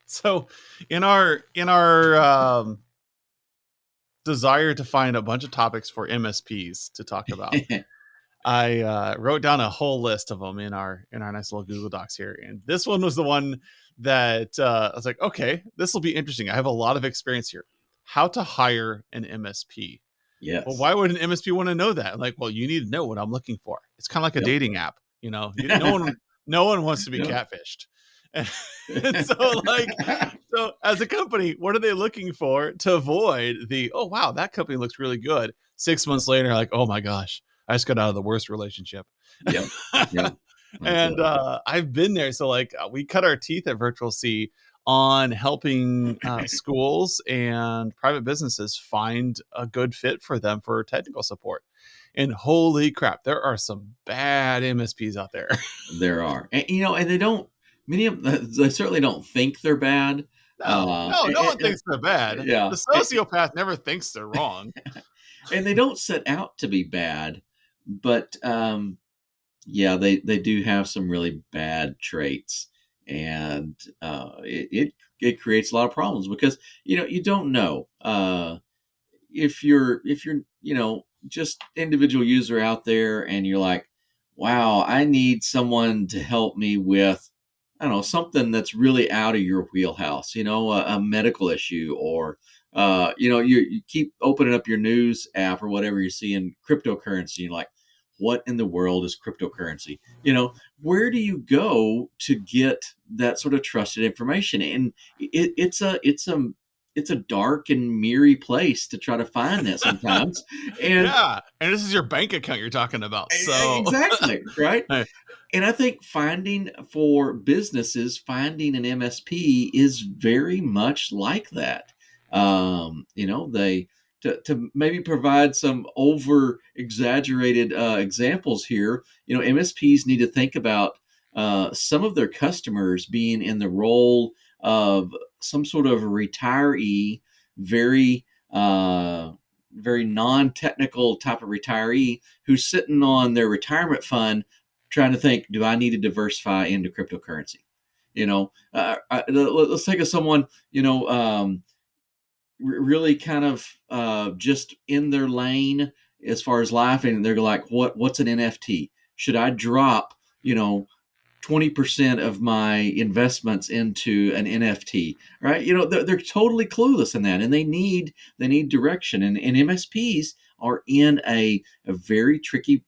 So in our desire to find a bunch of topics for MSPs to talk about, I wrote down a whole list of them in our nice little Google Docs here, and this one was the one that I was like, okay, this will be interesting. I have a lot of experience here. How to hire an MSP. Well, Yes. why would an MSP want to know that? Like, well, you need to know what I'm looking for. It's kind of like a Yep. dating app. No one wants to be Yep. catfished. And so, like, so as a company, what are they looking for to avoid the, oh wow, that company looks really good. 6 months later, like, oh my gosh, I just got out of the worst relationship. Yep. Yep. And Absolutely. I've been there. So like we cut our teeth at Virtual C on helping schools and private businesses find a good fit for them for technical support. And holy crap, there are some bad MSPs out there. There are, and and they don't. Many of them, they certainly don't think they're bad. No, no, no one thinks they're bad. Yeah, The sociopath never thinks they're wrong. and they don't set out to be bad, but yeah, they do have some really bad traits, and it creates a lot of problems because you don't know if you're just individual user out there and you're like, wow, I need someone to help me with, I don't know, something that's really out of your wheelhouse, a medical issue, or you keep opening up your news app or whatever, you're seeing cryptocurrency, you're like, what in the world is cryptocurrency? Where do you go to get that sort of trusted information? And it's a dark and mirry place to try to find that sometimes. And Yeah, and this is your bank account you're talking about. So, exactly, right? And I think for businesses, finding an MSP is very much like that. They to maybe provide some over exaggerated examples here. MSPs need to think about some of their customers being in the role of some sort of retiree, very very non-technical type of retiree who's sitting on their retirement fund trying to think, do I need to diversify into cryptocurrency? Let's think of someone, really kind of just in their lane as far as life, and they're like, what's an NFT? Should I drop, 20% of my investments into an NFT, right? They're totally clueless in that, and they need direction. And MSPs are in a very tricky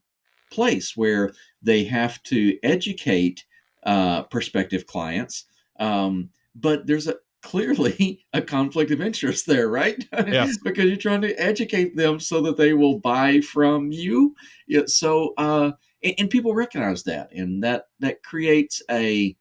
place where they have to educate prospective clients, but there's clearly a conflict of interest there, right? yes. Because you're trying to educate them so that they will buy from you. Yeah, so and people recognize that, and that creates a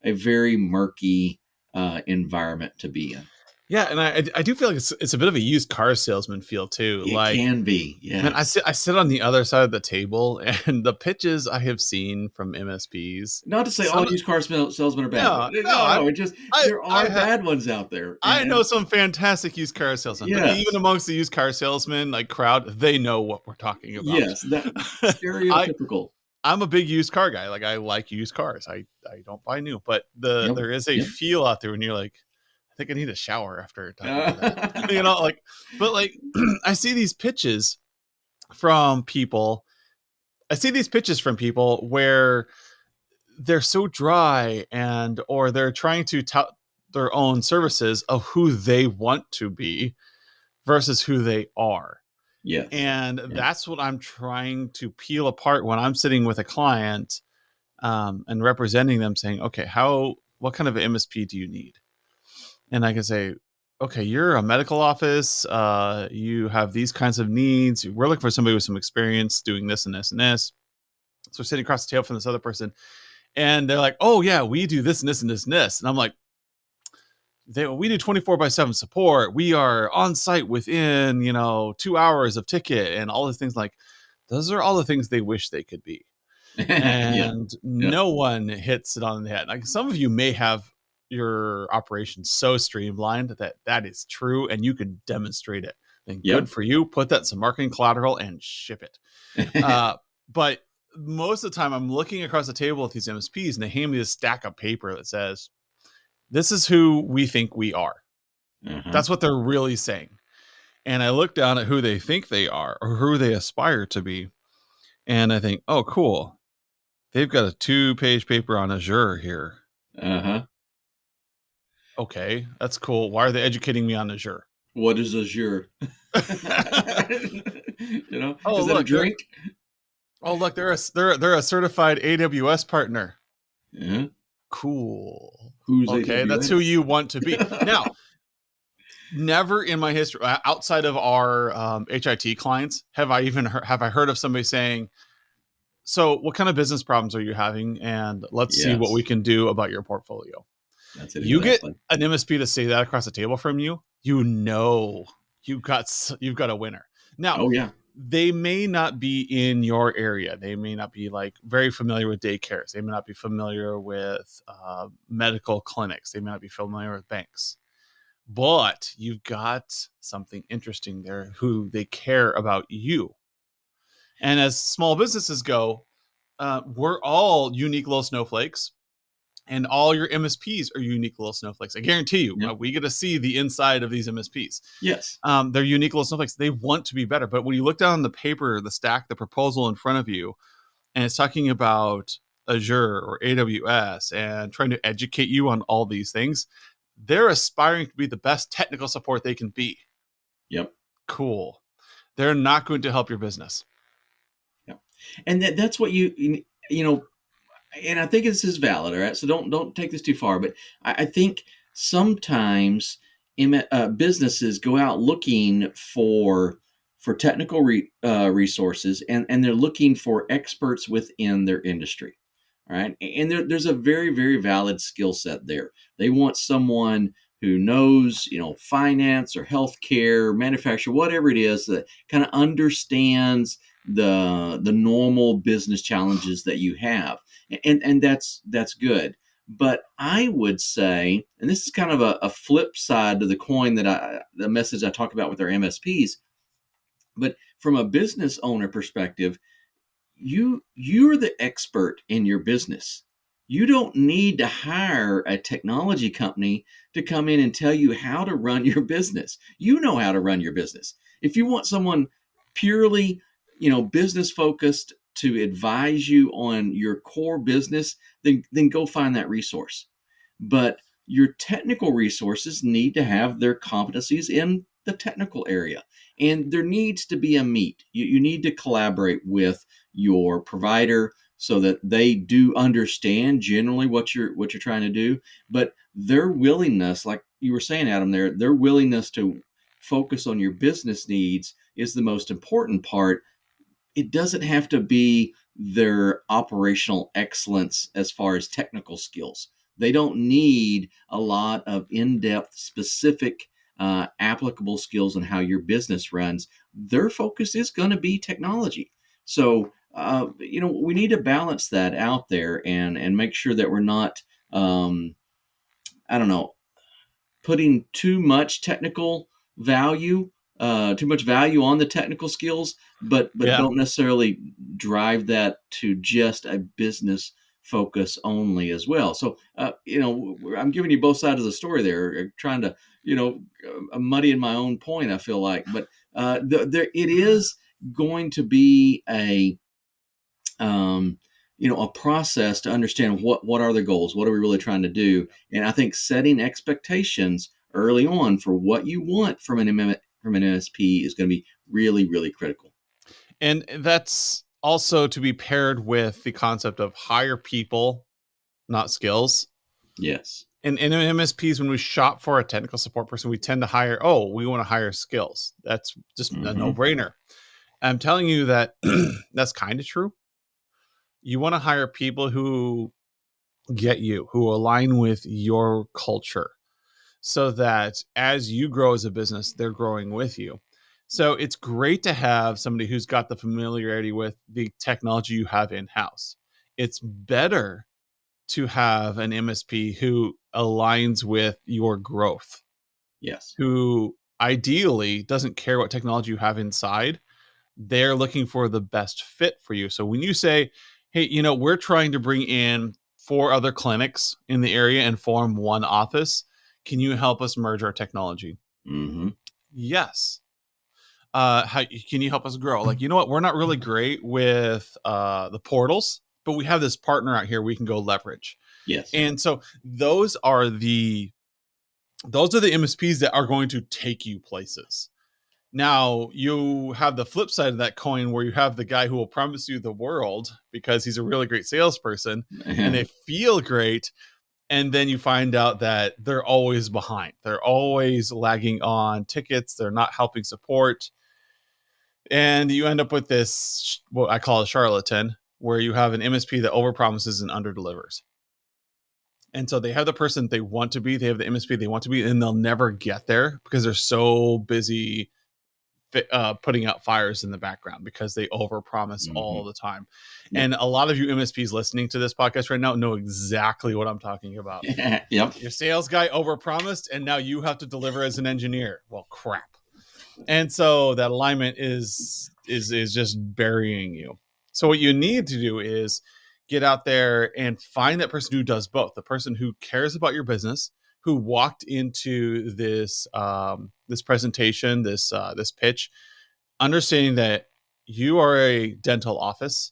very murky environment to be in. Yeah, and I do feel like it's a bit of a used car salesman feel too. It Like, can be, man, yeah. I sit on the other side of the table, and the pitches I have seen from MSPs, Not to say all some used car salesmen are bad, but no, no, no, no, it just I there I are have bad ones out there, I know and some fantastic used car salesmen, but even yes, amongst the used car salesmen like crowd, they know what we're talking about. yes, that I stereotypical. I'm a big used car guy. Like I like used cars. I don't buy new, but Yep, there is a yep. feel out there when you're like, I think I need a shower after talking to that. Uh, Like, but like I see these pitches from people. I see these pitches from people where they're so dry and or they're trying to tout their own services of who they want to be versus who they are. yes, And yeah, that's what I'm trying to peel apart when I'm sitting with a client and representing them, saying, okay, what kind of MSP do you need? And I can say, okay, you're a medical office. You have these kinds of needs. We're looking for somebody with some experience doing this and this and this. So we're sitting across the table from this other person, and they're like, oh yeah, we do this and this and this and this. And I'm like, we do 24/7 support. We are on site within 2 hours of ticket and all these things. Like, those are all the things they wish they could be, yeah, and yeah, no one hits it on the head. Like, some of you may have your operation so streamlined that that is true and you can demonstrate it, and good yep. for you. Put that in some marketing collateral and ship it. But most of the time I'm looking across the table with these MSPs and they hand me this stack of paper that says, This is who we think we are. Uh-huh. That's what they're really saying. And I look down at who they think they are or who they aspire to be. And I think, oh, cool. They've got a 2-page paper on Azure here. Uh-huh. Okay, that's cool. Why are they educating me on Azure? What is Azure? Oh, Is that a look, they're drink? they're a certified AWS partner. Yeah. Cool. Who's Okay, that's who AWS? you want to be. Now, never in my history outside of our HIT clients have I heard of somebody saying, "So, what kind of business problems are you having? And let's see what we Yes, can do about your portfolio." that's it You get exactly. an MSP to say that across the table from you, you know you've got a winner. Now, Oh yeah. they may not be in your area. They may not be like very familiar with daycares. They may not be familiar with medical clinics. They may not be familiar with banks. But you've got something interesting there who they care about you. And as small businesses go, we're all unique little snowflakes, and all your MSPs are unique little snowflakes. I guarantee you, Yeah. we get to see the inside of these MSPs. Yes. They're unique little snowflakes. They want to be better. But when you look down the paper, the stack, the proposal in front of you, and it's talking about Azure or AWS and trying to educate you on all these things, they're aspiring to be the best technical support they can be. Yep. Cool. They're not going to help your business. Yep. And that's what you know and I think this is valid. All right, so don't take this too far, but I think sometimes businesses go out looking for technical resources, and they're looking for experts within their industry. All right, and there's a very very valid skill set there. They want someone who knows, finance or healthcare, manufacture, whatever it is, that kind of understands the normal business challenges that you have, and that's good. But I would say, and this is kind of a flip side to the coin, the message I talk about with our MSPs, but from a business owner perspective, you're the expert in your business. You don't need to hire a technology company to come in and tell you how to run your business. You know how to run your business. If you want someone purely, business focused to advise you on your core business, then go find that resource. But your technical resources need to have their competencies in the technical area. And there needs to be a meet. You need to collaborate with your provider so that they do understand generally what you're trying to do. But their willingness, like you were saying, Adam, their willingness to focus on your business needs is the most important part. It doesn't have to be their operational excellence as far as technical skills. They don't need a lot of in depth, specific, applicable skills on how your business runs. Their focus is going to be technology. So, we need to balance that out there and make sure that we're not, I don't know, putting too much value on the technical skills, but Yeah. don't necessarily drive that to just a business focus only as well. So, I'm giving you both sides of the story there, trying to, muddy in my own point. I feel like, but it is going to be um, a process to understand what are the goals, what are we really trying to do, and I think setting expectations early on for what you want from from an MSP is going to be really really critical. And that's also to be paired with the concept of hire people, not skills. Yes. And in MSPs, when we shop for a technical support person, we tend to hire, oh, we want to hire skills. That's just a no Hmm. brainer. I'm telling you that that's kind of true. You want to hire people who get you, who align with your culture, so that as you grow as a business, they're growing with you. So it's great to have somebody who's got the familiarity with the technology you have in house. It's better to have an MSP who aligns with your growth, Yes. who ideally doesn't care what technology you have inside. They're looking for the best fit for you. So when you say, hey, we're trying to bring in 4 other clinics in the area and form one office. Can you help us merge our technology? Mm-hmm. Yes. How can you help us grow? Like, you know what? We're not really great with the portals, but we have this partner out here we can go leverage. Yes. And so those are the MSPs that are going to take you places. Now, you have the flip side of that coin where you have the guy who will promise you the world because he's a really great salesperson and they feel great. And then you find out that they're always behind. They're always lagging on tickets. They're not helping support. And you end up with this, what I call a charlatan, where you have an MSP that overpromises and underdelivers. And so they have the person they want to be, they have the MSP they want to be, and they'll never get there because they're so busy putting out fires in the background because they overpromise Mm-hmm. all the time. Yep. And a lot of you MSPs listening to this podcast right now know exactly what I'm talking about. Yep. Your sales guy overpromised, and now you have to deliver as an engineer. Well, crap. And so that alignment is just burying you. So what you need to do is get out there and find that person who does both, the person who cares about your business, who walked into this presentation, this pitch, understanding that you are a dental office,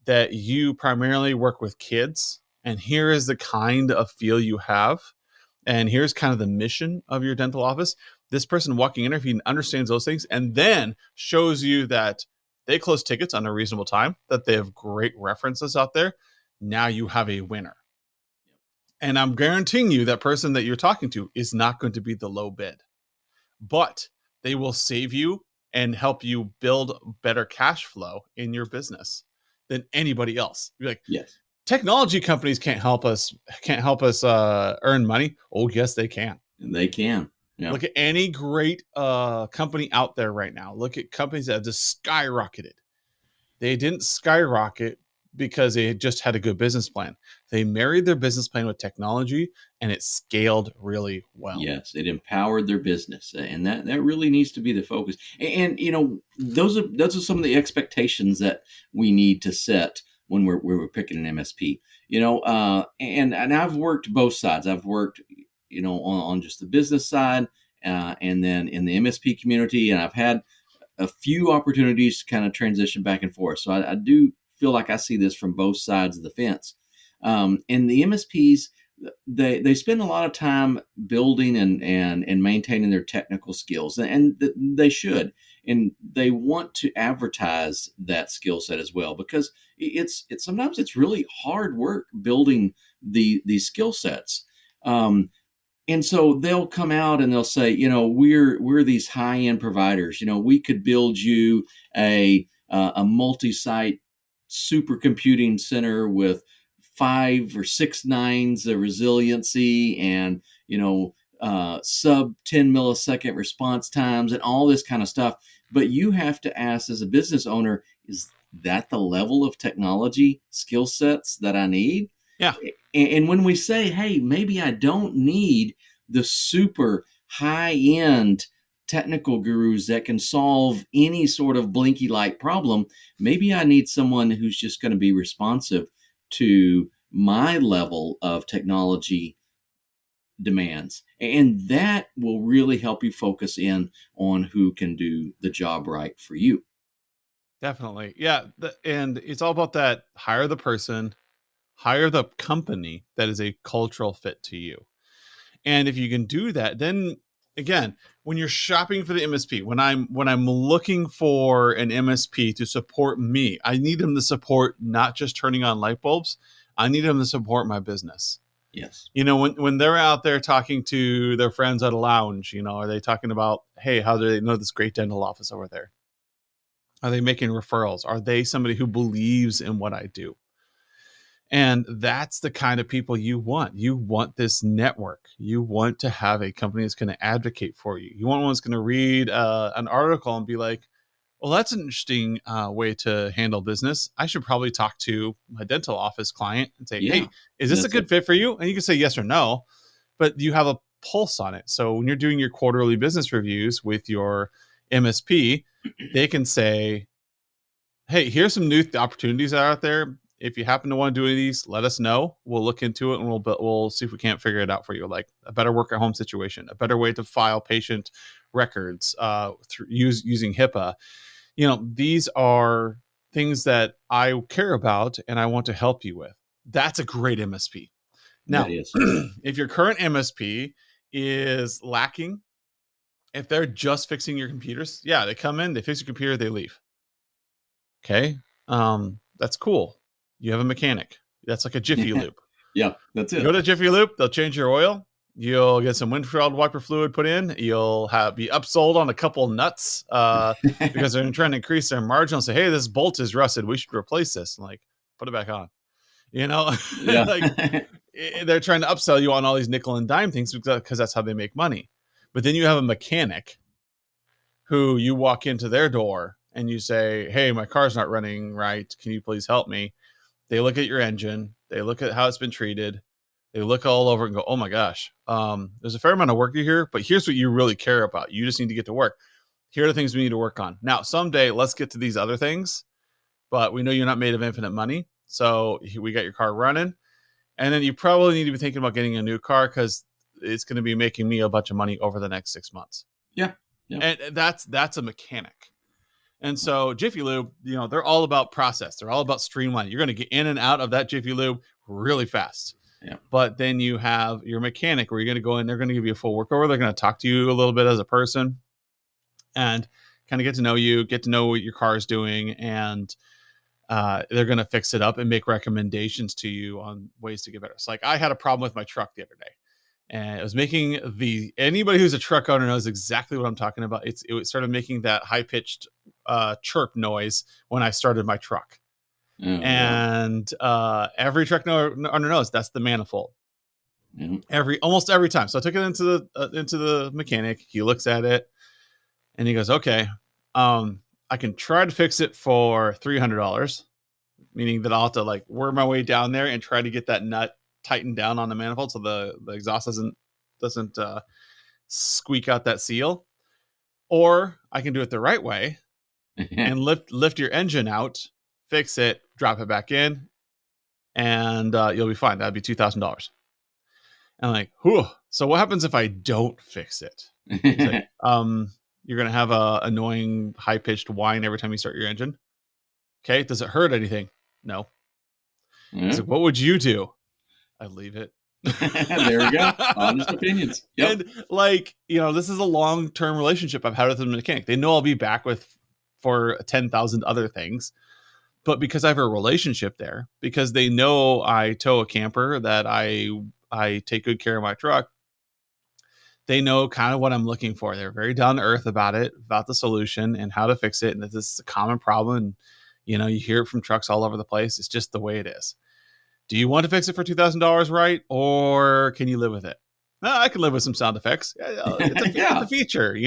that you primarily work with kids, and here is the kind of feel you have, and here's kind of the mission of your dental office. This person walking in, if he understands those things, and then shows you that they close tickets on a reasonable time, that they have great references out there, now you have a winner. And I'm guaranteeing you that person that you're talking to is not going to be the low bid, but they will save you and help you build better cash flow in your business than anybody else. You're like, Yes. technology companies can't help us earn money. Oh, yes, they can. And they can. Yeah. Look at any great company out there right now. Look at companies that have just skyrocketed. They didn't skyrocket because they just had a good business plan. They married their business plan with technology and it scaled really well. Yes, it empowered their business, and that really needs to be the focus. And you know, those are some of the expectations that we need to set when we're picking an MSP. You know, and I've worked both sides. I've worked, you know, on just the business side, and then in the MSP community, and I've had a few opportunities to kind of transition back and forth. So I do feel like I see this from both sides of the fence. And the MSPs, they spend a lot of time building and maintaining their technical skills, and they should, and they want to advertise that skill set as well, because it's sometimes it's really hard work building these skill sets. And so they'll come out and they'll say, you know, we're these high end providers. You know, we could build you a multi site supercomputing center with 5 or 6 nines of resiliency, and you know, sub 10 millisecond response times and all this kind of stuff. But you have to ask, as a business owner, is that the level of technology skill sets that I need? Yeah, And when we say, hey, maybe I don't need the super high end technical gurus that can solve any sort of blinky light problem, maybe I need someone who's just going to be responsive to my level of technology demands. And that will really help you focus in on who can do the job right for you. definitely. Yeah. And it's all about that hire the person, hire the company that is a cultural fit to you. And if you can do that, then again, when you're shopping for the MSP, when I'm looking for an MSP to support me, I need them to support not just turning on light bulbs. I need them to support my business. Yes. You know, when they're out there talking to their friends at a lounge, you know, are they talking about, hey, how do they know this great dental office over there? Are they making referrals? Are they somebody who believes in what I do? And that's the kind of people you want. You want this network. You want to have a company that's going to advocate for you. You want one that's going to read an article and be like, well, that's an interesting way to handle business. I should probably talk to my dental office client and say, Yeah. hey, is this a That's good it. fit for you? And you can say yes or no, but you have a pulse on it. So when you're doing your quarterly business reviews with your MSP, they can say, hey, here's some new opportunities out there. If you happen to want to do any of these, let us know. We'll look into it and we'll see if we can't figure it out for you. Like a better work at home situation, a better way to file patient records using HIPAA. These are things that I care about and I want to help you with. That's a great MSP. That Now, is. if your current MSP is lacking, if they're just fixing your computers, yeah, they come in, they fix your computer, they leave. Okay. That's cool. You have a mechanic. That's like a Jiffy Lube. Yeah, that's You go it. to Jiffy Lube, they'll change your oil. You'll get some windshield wiper fluid put in. You'll be upsold on a couple nuts because they're trying to increase their margin and say, hey, this bolt is rusted. We should replace this. And like, put it back on. Yeah. Like they're trying to upsell you on all these nickel and dime things because that's how they make money. But then you have a mechanic who you walk into their door and you say, hey, my car's not running right. Can you please help me? They look at your engine. They look at how it's been treated. They look all over and go, oh my gosh, there's a fair amount of work here, but here's what you really care about. You just need to get to work. Here are the things we need to work on. Now, someday, let's get to these other things, but we know you're not made of infinite money. So we got your car running. And then you probably need to be thinking about getting a new car because it's going to be making me a bunch of money over the next 6 months. Yeah. Yeah. And that's a mechanic. And so Jiffy Lube, they're all about process. They're all about streamlining. You're going to get in and out of that Jiffy Lube really fast. Yeah. But then you have your mechanic where you're going to go in, they're going to give you a full workover. They're going to talk to you a little bit as a person and kind of get to know you, get to know what your car is doing. And they're going to fix it up and make recommendations to you on ways to get better. So like I had a problem with my truck the other day. And it was making anybody who's a truck owner knows exactly what I'm talking about. It started making that high pitched chirp noise when I started my truck. Oh, yeah. And every truck owner knows that's the manifold. Yeah. Almost every time. So I took it into the mechanic. He looks at it and he goes, okay, I can try to fix it for $300, meaning that I'll have to like work my way down there and try to get that nut tightened down on the manifold so the exhaust doesn't squeak out that seal. Or I can do it the right way and lift your engine out, fix it, drop it back in, and you'll be fine. That'd be $2,000. And I'm like, whew. So what happens if I don't fix it? He's like, you're gonna have a annoying high pitched whine every time you start your engine. Okay, does it hurt anything? No. He's like, what would you do? I'd leave it. There we go. Honest opinions. Yep. And like, this is a long-term relationship I've had with the mechanic. They know I'll be back for 10,000 other things. But because I have a relationship there, because they know I tow a camper, that I take good care of my truck, they know kind of what I'm looking for. They're very down to earth about it, about the solution and how to fix it. And that this is a common problem. And, you hear it from trucks all over the place. It's just the way it is. Do you want to fix it for $2,000, right? Or can you live with it? I can live with some sound effects. It's a feature,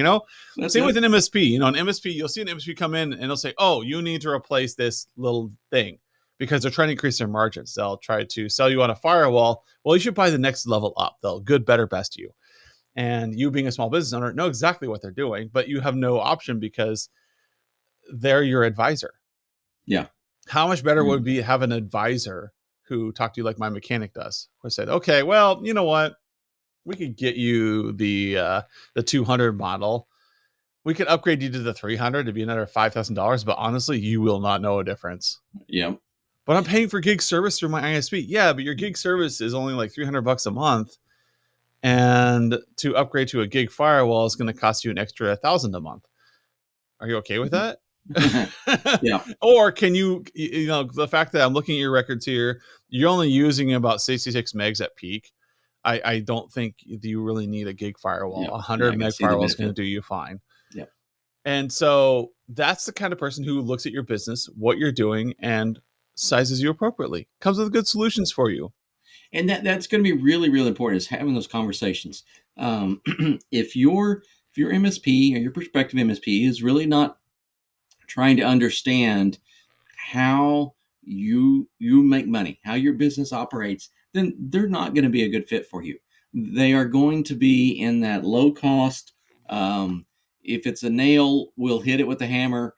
That's Same it. with an MSP. An MSP, you'll see an MSP come in and they'll say, oh, you need to replace this little thing because they're trying to increase their margins. They'll try to sell you on a firewall. Well, you should buy the next level up. They'll good, better, best you. And you being a small business owner know exactly what they're doing, but you have no option because they're your advisor. Yeah. How much better would it be to have an advisor who talked to you like my mechanic does, who said, okay, well, you know what? We could get you the 200 model. We could upgrade you to the 300 to be another $5,000, but honestly, you will not know a difference. Yeah. But I'm paying for gig service through my ISP. Yeah, but your gig service is only like $300 a month. And to upgrade to a gig firewall is going to cost you an extra $1,000 a month. Are you okay with that? Yeah. Or can the fact that I'm looking at your records here, you're only using about 66 megs at peak. I don't think you really need a gig firewall. Yeah. 100 meg firewall is going to do you fine. Yeah. And so that's the kind of person who looks at your business, what you're doing, and sizes you appropriately. Comes with good solutions for you. And that's going to be really, really important is having those conversations. If your MSP or your prospective MSP is really not trying to understand how you make money, how your business operates, then they're not going to be a good fit for you. They are going to be in that low cost. If it's a nail, we'll hit it with a hammer.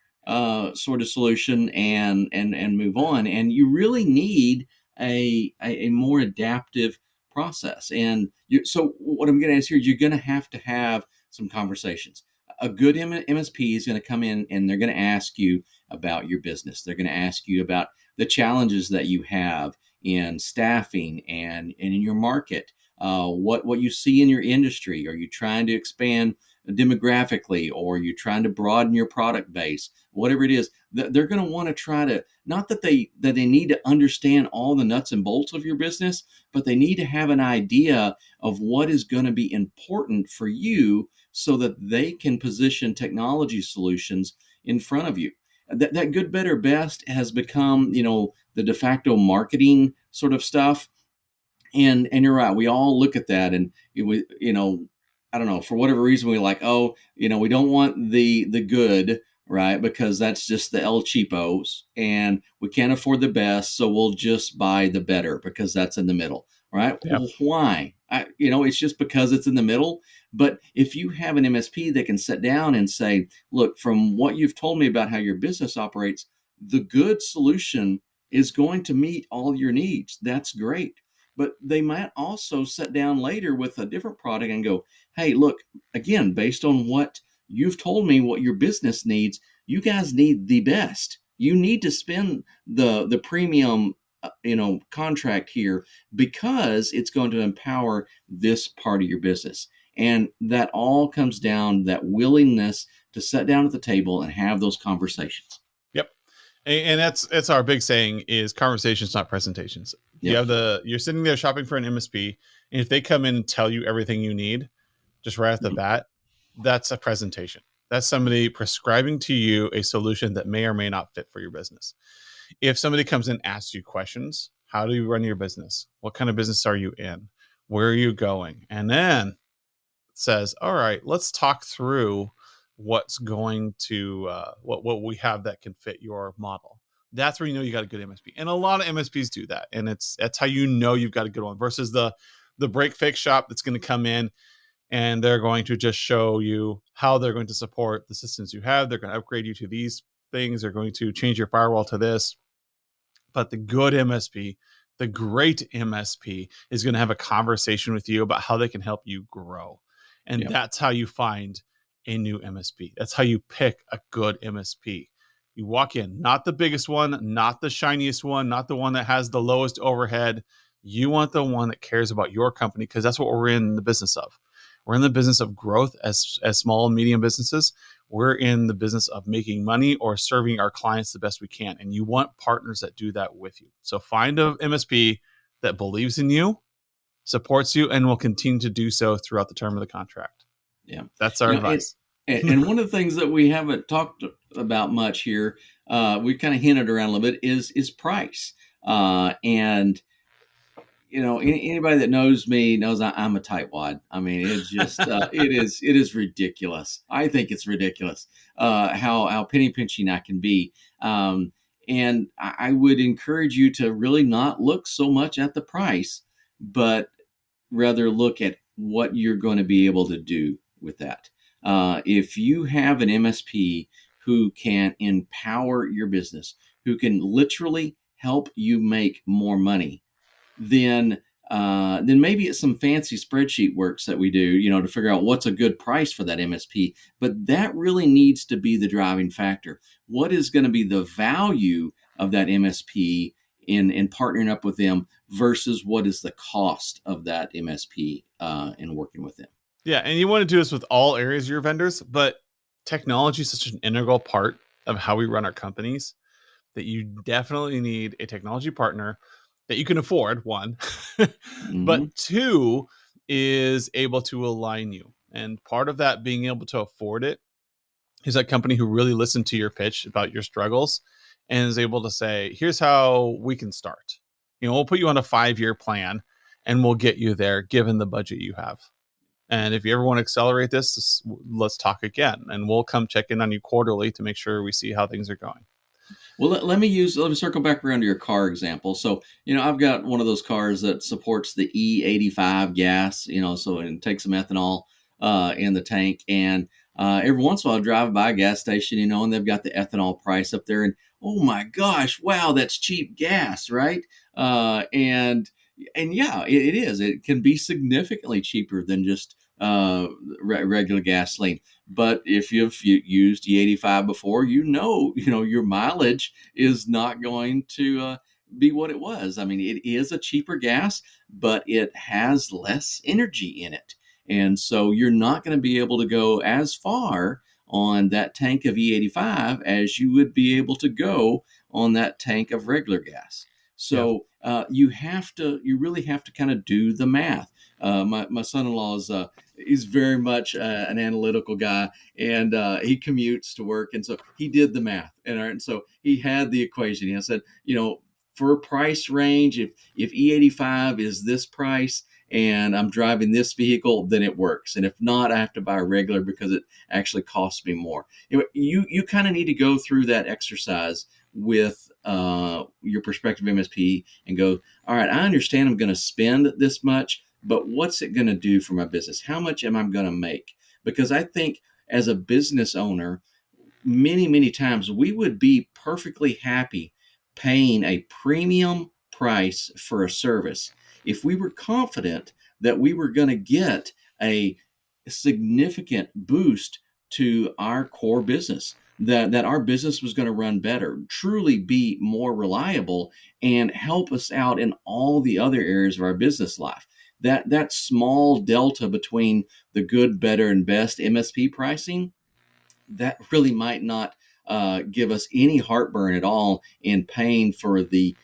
sort of solution and move on. And you really need a more adaptive process. And so what I'm going to ask here is you're going to have some conversations. A good MSP is going to come in and they're going to ask you about your business. They're going to ask you about the challenges that you have in staffing and in your market. What you see in your industry. Are you trying to expand demographically, or are you trying to broaden your product base? Whatever it is, they're going to want to try to, not that they need to understand all the nuts and bolts of your business, but they need to have an idea of what is going to be important for you so that they can position technology solutions in front of you. That good, better, best has become, the de facto marketing sort of stuff. And you're right, we all look at that, and I don't know, for whatever reason we like, oh, we don't want the good, right, because that's just the El Cheapos, and we can't afford the best, so we'll just buy the better because that's in the middle, right? Yeah. Well, why? It's just because it's in the middle. But if you have an MSP that can sit down and say, look, from what you've told me about how your business operates, the good solution is going to meet all your needs. That's great. But they might also sit down later with a different product and go, hey, look, again, based on what you've told me what your business needs, you guys need the best. You need to spend the premium contract here because it's going to empower this part of your business. And that all comes down that willingness to sit down at the table and have those conversations. Yep. And that's our big saying is conversations, not presentations. Yep. You're sitting there shopping for an MSP, and if they come in and tell you everything you need, just right off the Mhm. bat, that's a presentation. That's somebody prescribing to you a solution that may or may not fit for your business. If somebody comes in and asks you questions, how do you run your business? What kind of business are you in? Where are you going? And then says, all right, let's talk through what's going to what we have that can fit your model. That's where you know you got a good MSP, and a lot of MSPs do that, and that's how you know you've got a good one versus the break fix shop that's going to come in and they're going to just show you how they're going to support the systems you have. They're going to upgrade you to these things. They're going to change your firewall to this. But the good MSP, the great MSP, is going to have a conversation with you about how they can help you grow. And Yep. that's how you find a new MSP. That's how you pick a good MSP. You walk in, not the biggest one, not the shiniest one, not the one that has the lowest overhead. You want the one that cares about your company because that's what we're in the business of. We're in the business of growth as small and medium businesses. We're in the business of making money or serving our clients the best we can. And you want partners that do that with you. So find a MSP that believes in you, supports you, and will continue to do so throughout the term of the contract. Yeah. That's our You know, and advice. and one of the things that we haven't talked about much here, we've kind of hinted around a little bit, is price. And anybody that knows me knows I'm a tightwad. I mean, it's just it is ridiculous. I think it's ridiculous how penny pinching I can be. And I would encourage you to really not look so much at the price, but rather look at what you're going to be able to do with that. If you have an MSP who can empower your business, who can literally help you make more money, then maybe it's some fancy spreadsheet works that we do, to figure out what's a good price for that MSP. But that really needs to be the driving factor. What is going to be the value of that MSP in partnering up with them versus what is the cost of that MSP in working with them? Yeah. And you want to do this with all areas of your vendors, but technology is such an integral part of how we run our companies that you definitely need a technology partner that you can afford, one, but Hmm. two, is able to align you. And part of that being able to afford it is that company who really listened to your pitch about your struggles and is able to say, here's how we can start. We'll put you on a 5-year plan and we'll get you there given the budget you have. And if you ever want to accelerate this, let's talk again. And we'll come check in on you quarterly to make sure we see how things are going. Well, let me circle back around to your car example. So, I've got one of those cars that supports the E85 gas, so it takes some ethanol in the tank. And Every once in a while, I drive by a gas station, and they've got the ethanol price up there, and oh my gosh, wow, that's cheap gas, right? Uh, and and yeah, it is. It can be significantly cheaper than just regular gasoline. But if you've used E85 before, your mileage is not going to be what it was. I mean, it is a cheaper gas, but it has less energy in it. And so you're not going to be able to go as far on that tank of E85 as you would be able to go on that tank of regular gas. Yeah. So you really have to kind of do the math. My son-in-law he's very much an analytical guy, and he commutes to work, and so he did the math, and so he had the equation. He said, for a price range, if E85 is this price and I'm driving this vehicle, then it works. And if not, I have to buy a regular because it actually costs me more. You kind of need to go through that exercise with your prospective MSP and go, all right, I understand I'm going to spend this much, but what's it going to do for my business? How much am I going to make? Because I think as a business owner, many times we would be perfectly happy paying a premium price for a service if we were confident that we were going to get a significant boost to our core business, that our business was going to run better, truly be more reliable, and help us out in all the other areas of our business life. That small delta between the good, better, and best MSP pricing, that really might not give us any heartburn at all in paying for the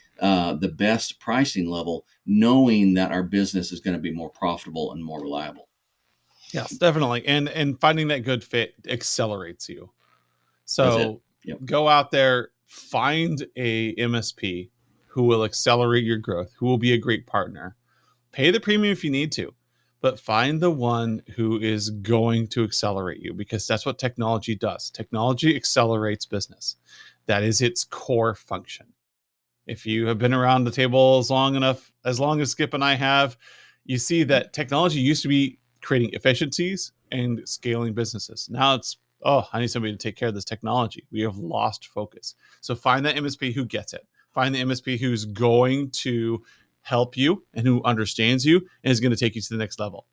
best pricing level, knowing that our business is going to be more profitable and more reliable. Yes, definitely. And finding that good fit accelerates you. That's it. So Yep. go out there, find a MSP who will accelerate your growth, who will be a great partner. Pay the premium if you need to, but find the one who is going to accelerate you, because that's what technology does. Technology accelerates business. That is its core function. If you have been around the table as long as Skip and I have, you see that technology used to be creating efficiencies and scaling businesses. Now it's, oh, I need somebody to take care of this technology. We have lost focus. So find that MSP who gets it. Find the MSP who's going to help you and who understands you and is going to take you to the next level.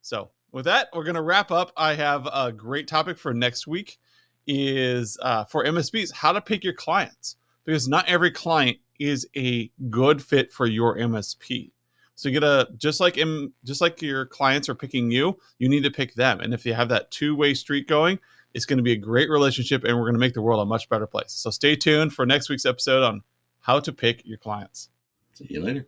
So with that, we're going to wrap up. I have a great topic for next week is for MSPs, how to pick your clients, because not every client is a good fit for your MSP. So you gotta, just like your clients are picking you, you need to pick them. And if you have that two-way street going, it's going to be a great relationship, and we're going to make the world a much better place. So stay tuned for next week's episode on how to pick your clients. See you later.